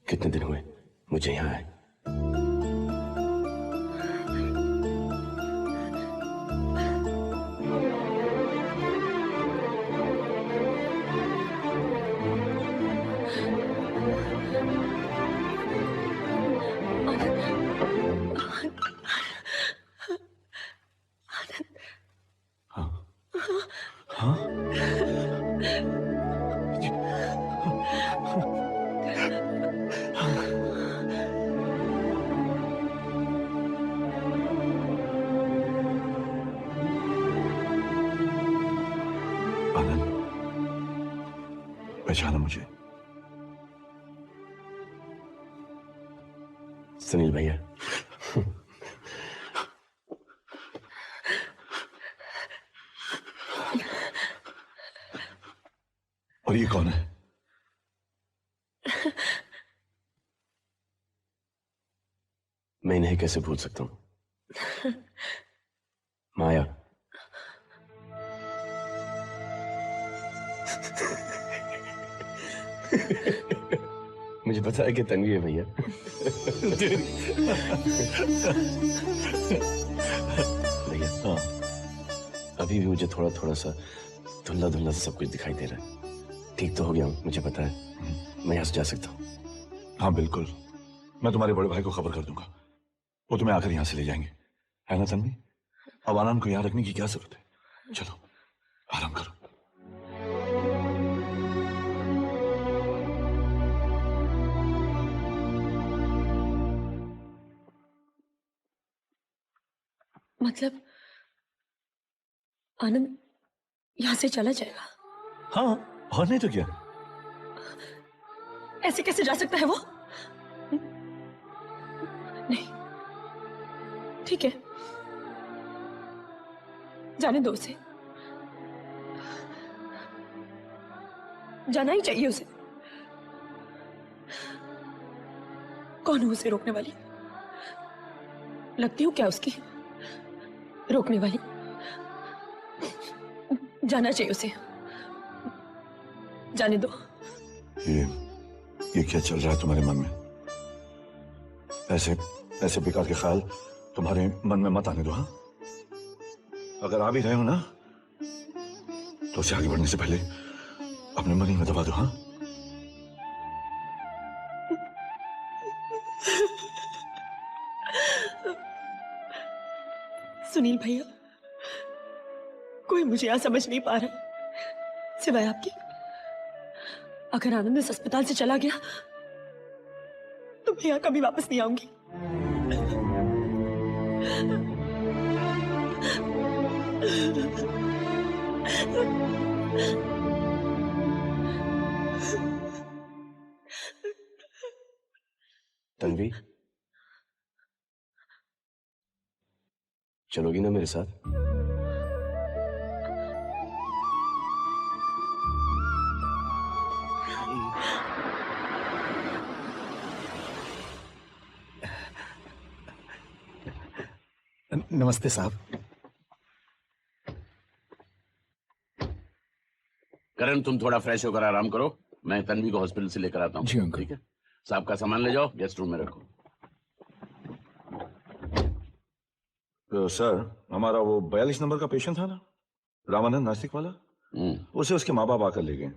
कितने दिन हुए मुझे यहाँ आए? पहचाना मुझे? सुनील भैया। और ये कौन है? मैं इन्हें कैसे भूल सकता हूं? माया। मुझे पता है कि तन्वी है भैया। भैया हाँ। अभी भी मुझे थोड़ा थोड़ा सा धुंधला धुंधला सा सब कुछ दिखाई दे रहा है। ठीक तो हो गया हूँ, मुझे पता है। मैं यहाँ से जा सकता हूँ? हाँ बिल्कुल, मैं तुम्हारे बड़े भाई को खबर कर दूंगा, वो तुम्हें आकर यहाँ से ले जाएंगे, है ना तन्वी? अब आनंद को यहाँ रखने की क्या जरूरत है? चलो आराम करो। मतलब आनंद यहाँ से चला जाएगा? हाँ, और नहीं तो क्या। ऐसे कैसे जा सकता है वो? नहीं, ठीक है, जाने दो उसे। जाना ही चाहिए उसे। कौन हूं उसे रोकने वाली? लगती हूं क्या उसकी रोकने वाली? जाना चाहिए उसे, जाने दो। ये क्या चल रहा है तुम्हारे मन में? ऐसे ऐसे बेकार के ख्याल तुम्हारे मन में मत आने दो। हाँ, अगर आ भी रहे हो ना तो उसे आगे बढ़ने से पहले अपने मन ही में दबा दो। हाँ, सुनील भैया, कोई मुझे यहां समझ नहीं पा रहा सिवाय आपके। अगर आनंद इस अस्पताल से चला गया तो मैं यहां कभी वापस नहीं आऊंगी। तन्वी, चलोगी ना मेरे साथ? नमस्ते साहब। करण, तुम थोड़ा फ्रेश होकर आराम करो, मैं तन्वी को हॉस्पिटल से लेकर आता हूँ। जी अंकल। ठीक है, साहब का सामान ले जाओ, गेस्ट रूम में रखो। तो सर, हमारा वो 42 नंबर का पेशेंट था ना, रामानंद नासिक वाला, उसे उसके माँ बाप आकर ले गए।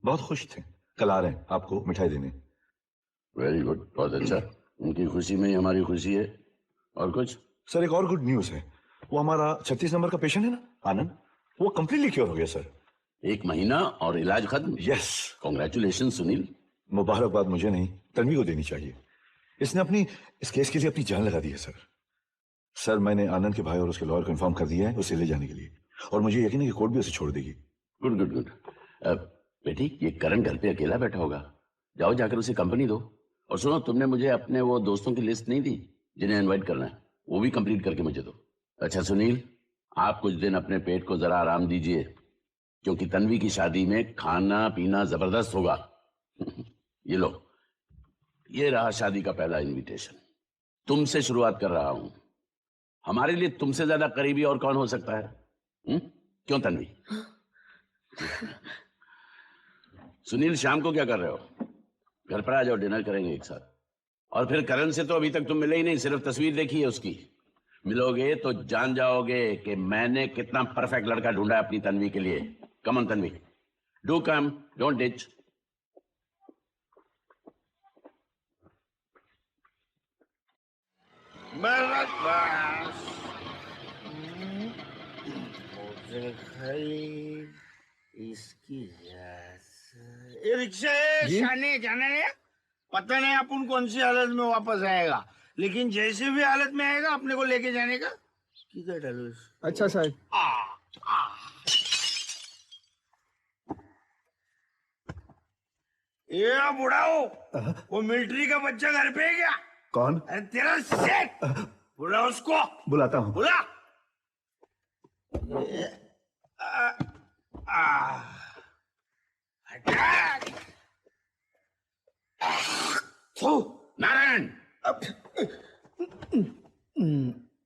बहुत खुश थे, कल आ रहे हैं आपको मिठाई देने। वेरी गुड, बहुत अच्छा। उनकी खुशी में ही हमारी खुशी है। और कुछ? सर, एक और गुड न्यूज है। वो हमारा 36 नंबर का पेशेंट है ना आनंद, वो कंप्लीटली क्योर हो गया सर। 1 महीना और इलाज खत्म? यस। कांग्रेचुलेशन सुनील। मुबारकबाद मुझे नहीं, तन्वी को देनी चाहिए। इसने अपनी इस केस के लिए अपनी जान लगा दी है सर। सर, मैंने आनंद के भाई और उसके लॉयर को इन्फॉर्म कर दिया है उसे ले जाने के लिए, और मुझे यकीन है कि कोर्ट भी उसे छोड़ देगी। Good good good. बेटी, ये करण घर पे अकेला बैठा होगा, जाओ जाकर उसे कंपनी दो। और सुनो, तुमने मुझे अपने वो दोस्तों की लिस्ट नहीं दी जिन्हें इनवाइट करना है, वो भी कंप्लीट करके मुझे दो। अच्छा सुनील, आप कुछ दिन अपने पेट को जरा आराम दीजिए, क्योंकि तन्वी की शादी में खाना पीना जबरदस्त होगा। ये लो, ये रहा शादी का पहला इनविटेशन। तुमसे शुरुआत कर रहा हूं। हमारे लिए तुमसे ज्यादा करीबी और कौन हो सकता है? क्यों तन्वी? सुनील, शाम को क्या कर रहे हो? घर पर आ जाओ, डिनर करेंगे एक साथ। और फिर करण से तो अभी तक तुम मिले ही नहीं, सिर्फ तस्वीर देखी है उसकी। मिलोगे तो जान जाओगे कि मैंने कितना परफेक्ट लड़का ढूंढा है अपनी तन्वी के लिए। Come on Tanvi, do come, don't ditch. इसकी ये रिक्शा है शाने जाने ने पता नहीं अपन कौन सी हालत में वापस आएगा, लेकिन जैसे भी हालत में आएगा अपने को लेके जाने का। किधर डालो? अच्छा साहब। ये बुढ़ाओ, वो मिलिट्री का बच्चा घर पे है क्या? कौन? अरे तेरा सेठ, बुला उसको। बुलाता हूँ। बुला। नारायण,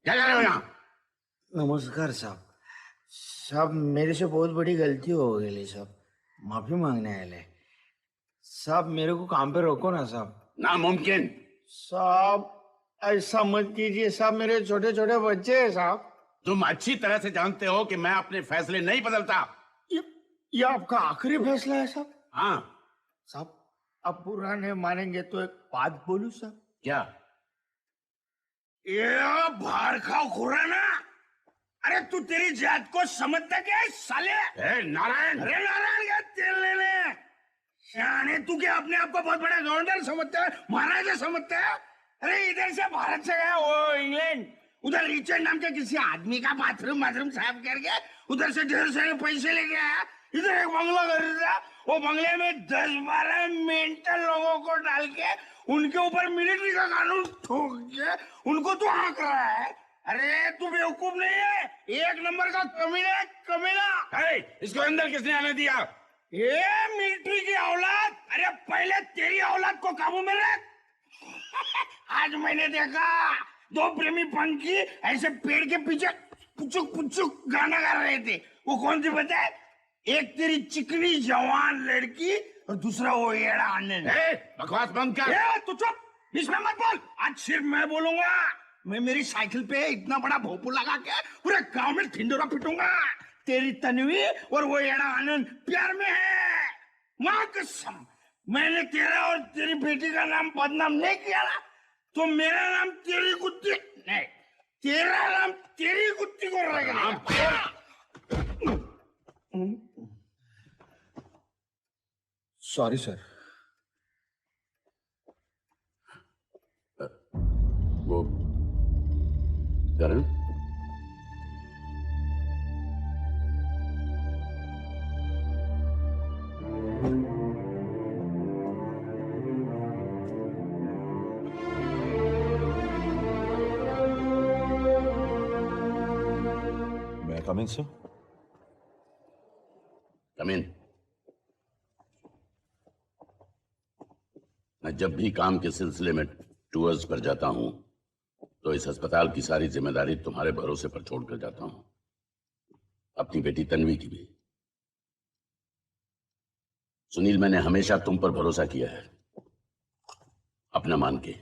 क्या कर रहे हो यहाँ? नमस्कार साहब। साहब मेरे से बहुत बड़ी गलती हो गई साहब, माफी मांगने आए। साहब मेरे को काम पे रोको ना साहब। नामुमकिन। साहब ऐसा मत कीजिए साहब, मेरे छोटे छोटे बच्चे हैं साहब। तुम अच्छी तरह से जानते हो कि मैं अपने फैसले नहीं बदलता। ये आपका आखिरी फैसला है साहब? हाँ। साहब अब बुरा नहीं मानेंगे तो एक बात बोलूं साहब? क्या? ये बाहर खाओ खुराना। अरे तू तेरी जात को समझता क्या है साले? नारायण। अरे नारायण क्या तेल लेने शाने, तू क्या अपने आप को बहुत बड़ा गवर्नर समझता है, महाराजा समझता है? अरे इधर से भारत से गया वो इंग्लैंड, उधर रिचर्ड नाम के किसी आदमी का बाथरूम साफ करके उधर से ढेर सारे पैसे लेके आया, इधर एक बंगला खरीदा, वो बंगले में 10-12 मेंटल लोगों को डाल के उनके ऊपर मिलिट्री का कानून ठोक के उनको तो हाँक रहा है। अरे तू बेवकूफ नहीं है, एक नंबर का कमीना कमीना। इसको अंदर किसने आने दिया? ये मिलिट्री की औलाद। अरे पहले तेरी औलाद को काबू में रख। आज मैंने देखा 2 प्रेमी पंछी ऐसे पेड़ के पीछे पुचुक पुचुक गाना गा रहे थे। वो कौन सी पता है? एक तेरी चिकनी जवान लड़की और दूसरा वो येड़ा आनंद। बकवास बंद कर। तू चुप, इसमें मत बोल। आज सिर्फ मैं बोलूंगा। मैं मेरी साइकिल पे इतना बड़ा भोपू लगा के पूरे गांव में ठिंडोरा पिटूंगा। तेरी तन्वी और वो येड़ा आनंद प्यार में है। मां कसम, मैंने तेरा और तेरी बेटी का नाम बदनाम नहीं किया ना, तो मेरा नाम तेरी कुत्ती नहीं, तेरा नाम तेरी कुत्ती को रहेगा। Sorry sir. वो करण, मैं कम इन सर? कम इन। मैं जब भी काम के सिलसिले में टूर्स पर जाता हूं तो इस अस्पताल की सारी जिम्मेदारी तुम्हारे भरोसे पर छोड़कर जाता हूं, अपनी बेटी तन्वी की भी। सुनील, मैंने हमेशा तुम पर भरोसा किया है, अपना मान के।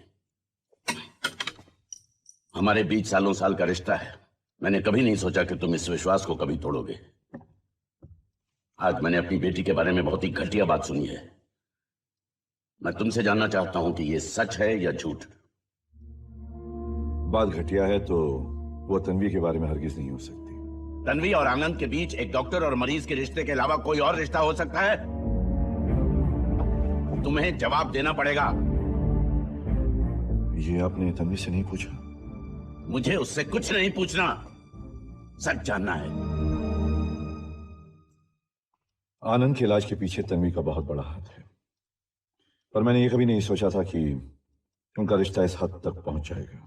हमारे बीच सालों साल का रिश्ता है, मैंने कभी नहीं सोचा कि तुम इस विश्वास को कभी तोड़ोगे। आज मैंने अपनी बेटी के बारे में बहुत ही घटिया बात सुनी है। मैं तुमसे जानना चाहता हूं कि ये सच है या झूठ। बात घटिया है तो वो तन्वी के बारे में हरगिज नहीं हो सकती। तन्वी और आनंद के बीच एक डॉक्टर और मरीज के रिश्ते के अलावा कोई और रिश्ता हो सकता है? तुम्हें जवाब देना पड़ेगा। ये आपने तन्वी से नहीं पूछा? मुझे उससे कुछ नहीं पूछना, सच जानना है। आनंद के इलाज के पीछे तन्वी का बहुत बड़ा हाथ है, पर मैंने ये कभी नहीं सोचा था कि उनका रिश्ता इस हद तक पहुंच जाएगा।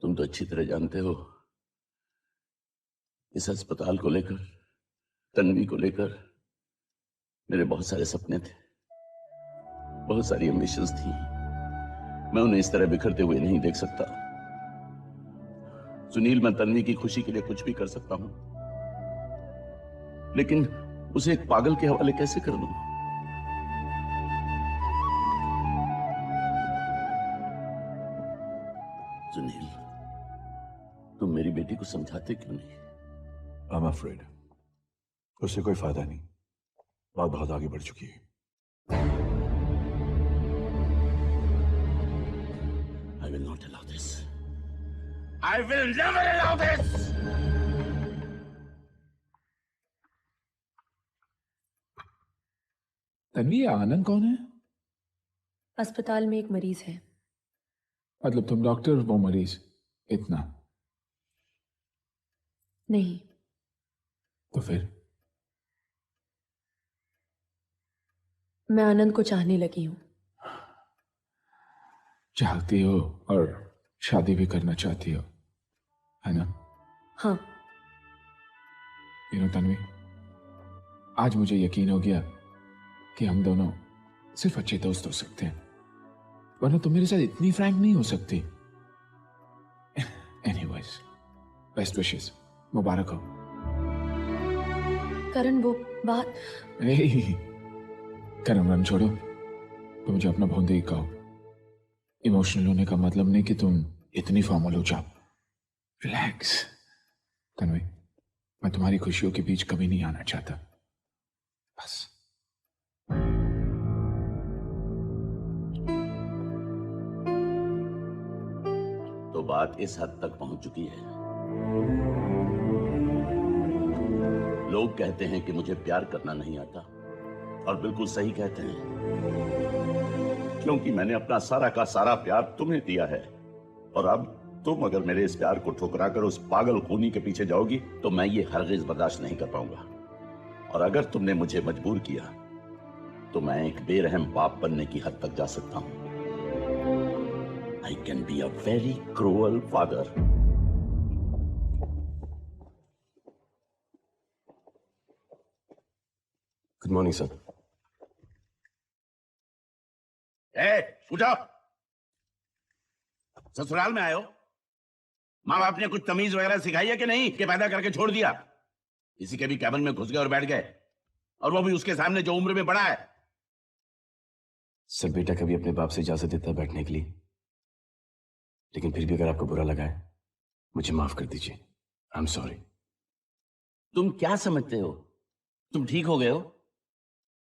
तुम तो अच्छी तरह जानते हो इस अस्पताल को लेकर तन्वी को लेकर मेरे बहुत सारे सपने थे, बहुत सारी एम्बिशंस थी। मैं उन्हें इस तरह बिखरते हुए नहीं देख सकता। सुनील, मैं तन्वी की खुशी के लिए कुछ भी कर सकता हूं, लेकिन उसे एक पागल के हवाले कैसे कर दूं? सुनील, तुम मेरी बेटी को समझाते क्यों नहीं? I'm afraid उससे कोई फायदा नहीं, बात बहुत आगे बढ़ चुकी है। I will not allow this. I will never allow this. Tanvi, आनंद कौन है? अस्पताल में एक मरीज है। मतलब तुम डॉक्टर, वो मरीज, इतना? नहीं, तो फिर? मैं आनंद को चाहने लगी हूं। चाहती हो और शादी भी करना चाहती हो, है ना? हाँ। तन्वी, आज मुझे यकीन हो गया कि हम दोनों सिर्फ अच्छे दोस्त हो सकते हैं, वरना तुम मेरे साथ इतनी फ्रैंक नहीं हो सकती। एनीवेज, बेस्ट विशेस, मुबारक हो। करण, वो बात। करम रन छोड़ो, तुम मुझे अपना भोंदे कहो। इमोशनल होने का मतलब नहीं कि तुम इतनी फॉर्मल हो जाओ। रिलैक्स। तन्वी, मैं तुम्हारी खुशियों के बीच कभी नहीं आना चाहता, बस। तो बात इस हद तक पहुंच चुकी है। लोग कहते हैं कि मुझे प्यार करना नहीं आता, और बिल्कुल सही कहते हैं, क्योंकि मैंने अपना सारा का सारा प्यार तुम्हें दिया है। और अब तुम अगर मेरे इस प्यार को ठुकराकर उस पागल खूनी के पीछे जाओगी तो मैं ये हरगिज बर्दाश्त नहीं कर पाऊंगा। और अगर तुमने मुझे मजबूर किया तो मैं एक बेरहम बाप बनने की हद तक जा सकता हूं। I can be a very cruel father. Good morning sir. उठो। ससुराल में आए हो? माँ बाप ने कुछ तमीज वगैरह सिखाई है कि नहीं, कि पैदा करके छोड़ दिया? किसी के भी कैबिन में घुस गए और बैठ गए, और वो भी उसके सामने जो उम्र में बड़ा है। सर, बेटा कभी अपने बाप से इजाजत देता है बैठने के लिए, लेकिन फिर भी अगर आपको बुरा लगा है, मुझे माफ कर दीजिए। I am sorry. तुम क्या समझते हो? तुम ठीक हो गए हो?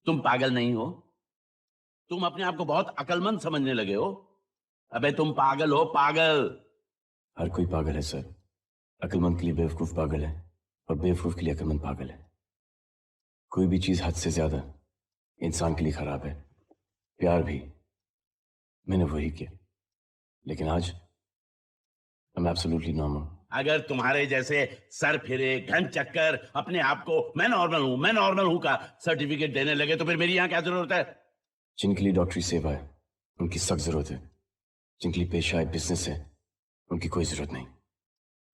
तुम पागल नहीं हो? तुम अपने आप को बहुत अक्लमंद समझने लगे हो? अबे तुम पागल हो, पागल। हर कोई पागल है सर। अक्लमंद के लिए बेवकूफ पागल है, और बेवकूफ के लिए अक्लमंद पागल है। कोई भी चीज हद से ज्यादा इंसान के लिए खराब है, प्यार भी। मैंने वही किया, लेकिन आज I'm absolutely normal. अगर तुम्हारे जैसे सर फिरे, घन चक्कर, अपने आप को मैं नॉर्मल हूं का सर्टिफिकेट देने लगे तो फिर मेरी यहां क्या जरूरत है? जिनके लिए डॉक्टरी सेवा है उनकी सख्त जरूरत है, जिनके लिए पेशा है, बिजनेस है, उनकी कोई जरूरत नहीं।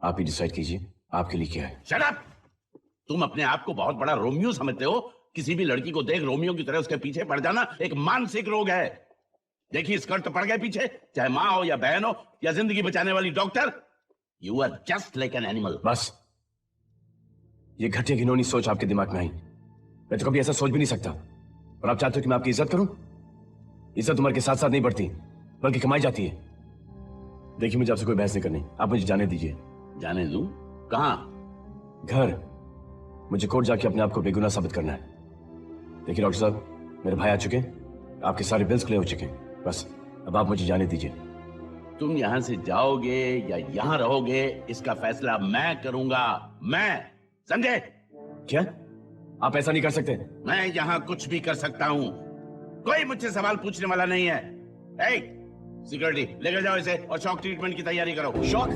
आप ही डिसाइड कीजिए आपके लिए क्या है। Shut up! तुम अपने आप को बहुत बड़ा रोमियो समझते हो। किसी भी लड़की को देख रोमियो की तरह उसके पीछे पड़ जाना एक मानसिक रोग है। देखिए, स्कर्ट तो पड़ गए पीछे, चाहे माँ हो या बहन हो या जिंदगी बचाने वाली doctor. You are just like an animal. बस, ये घटिया घिनौनी सोच आपके दिमाग में आई। मैं तो कभी ऐसा सोच भी नहीं सकता। और आप चाहते हो कि मैं आपकी इज्जत करूं? इज्जत उम्र के साथ साथ नहीं बढ़ती, बल्कि कमाई जाती है। देखिए, मुझे आपसे कोई बहस नहीं करनी, आप मुझे जाने दीजिए। जाने दूं? कहां? घर। मुझे कोर्ट जाके अपने आप को बेगुनाह साबित करना है। देखिए डॉक्टर साहब, मेरे भाई आ चुके हैं, आपके सारे बिल्स क्लियर हो चुके हैं। बस अब आप मुझे जाने दीजिए। तुम यहां से जाओगे या यहां रहोगे, इसका फैसला मैं करूंगा। मैं, समझे? क्या आप ऐसा नहीं कर सकते? मैं यहां कुछ भी कर सकता हूं। कोई मुझसे सवाल पूछने वाला नहीं है। सिक्योरिटी लेकर जाओ इसे और शॉक ट्रीटमेंट की तैयारी करो। शॉक?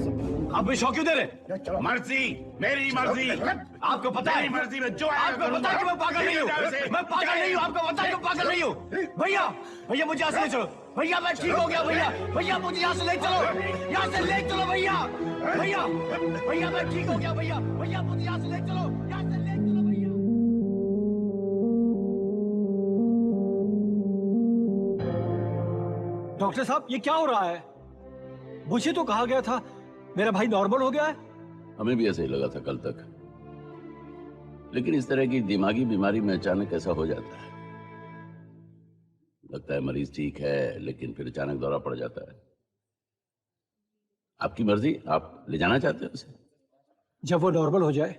आप भी शॉक क्यों दे रहे? मर्जी, मेरी मर्जी। आपको पता है, मेरी मर्जी में जो आपको पता है कि मैं पागल नहीं हूँ। मैं पागल नहीं हूँ, आपको पता है कि मैं पागल नहीं हूँ। भैया, भैया मुझे यहाँ से ले चलो। भैया मैं ठीक हो गया। भैया, भैया मुझे यहाँ से ले चलो, यहाँ से ले चलो भैया। भैया, भैया मैं ठीक हो गया। भैया, भैया मुझे यहाँ से ले चलो, यहाँ से ले चलो भैया। डॉक्टर साहब ये क्या हो रहा है? मुझे तो कहा गया था मेरा भाई नॉर्मल हो गया है। हमें भी ऐसे ही लगा था कल तक, लेकिन इस तरह की दिमागी बीमारी में अचानक ऐसा हो जाता है। लगता है मरीज ठीक है, लेकिन फिर अचानक दौरा पड़ जाता है। आपकी मर्जी, आप ले जाना चाहते हैं उसे? जब वो नॉर्मल हो जाए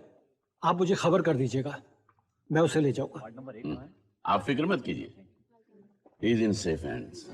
आप मुझे खबर कर दीजिएगा, मैं उसे ले जाऊंगा। आप फिक्र मत कीजिए, he is in safe hands.